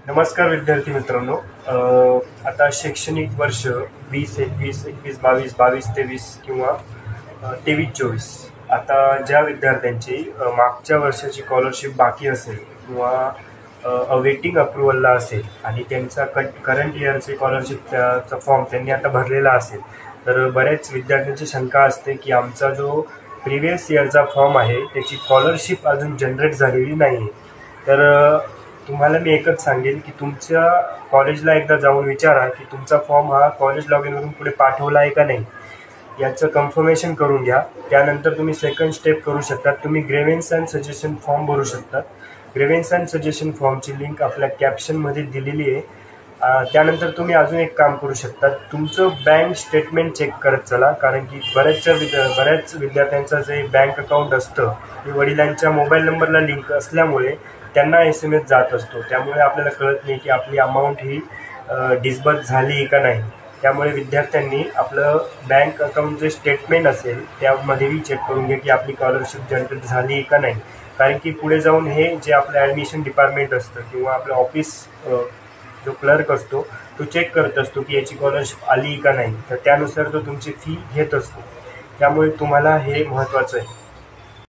नमस्कार विद्यार्थी मित्रांनो. आता शैक्षणिक वर्ष 2021-21, 22-23 किंवा 23-24 आता ज्या विद्यार्थ्यांची मागच्या वर्षाची स्कॉलरशिप बाकी असेल किंवा अवेटिंग अप्रुव्हलला असेल आणि त्यांचा करंट इयरची स्कॉलरशिपचा फॉर्म त्यांनी आता भरलेला असेल, तर बऱ्याच विद्यार्थ्यांची शंका असते की आमचा जो प्रिव्हियस इयरचा फॉर्म आहे त्याची स्कॉलरशिप अजून जनरेट झालेली नाही आहे. तर तुम्हाला मी एकच सांगेन की तुमच्या कॉलेजला एकदा जाऊन विचारा की तुमचा फॉर्म हा कॉलेज लॉग इनवरून पुढे पाठवला आहे का नाही, याचं कन्फर्मेशन करून घ्या. त्यानंतर तुम्ही सेकंड स्टेप करू शकता, तुम्ही ग्रेव्हन्स अँड सजेशन फॉर्म भरू शकता. ग्रेव्हन्स अँड सजेशन फॉर्मची लिंक आपल्या कॅप्शनमध्ये दिलेली आहे. त्यानंतर तुम्ही अजून एक काम करू शकता, तुमचं बँक स्टेटमेंट चेक करत चला, कारण की बऱ्याच विद्यार्थ्यांचं जे बँक अकाउंट असतं ते वडिलांच्या मोबाईल नंबरला लिंक असल्यामुळे त्यांना SMS जात असतो. त्यामुळे आपल्याला कळत नाही की आपली अमाऊंट ही डिस्बर्स झाली का नाही. त्यामुळे विद्यार्थ्यांनी आपलं बँक अकाउंट जे स्टेटमेंट असेल त्यामध्येही चेक करून घ्या की आपली स्कॉलरशिप जनरेट झाली का नाही. कारण की पुढे जाऊन हे जे आपलं ॲडमिशन डिपार्टमेंट असतं किंवा आपलं ऑफिस जो क्लर्क असतो तो चेक करत असतो की याची स्कॉलरशिप आली का नाही, तर त्यानुसार तो तुमची फी घेत असतो. त्यामुळे तुम्हाला हे महत्त्वाचं आहे.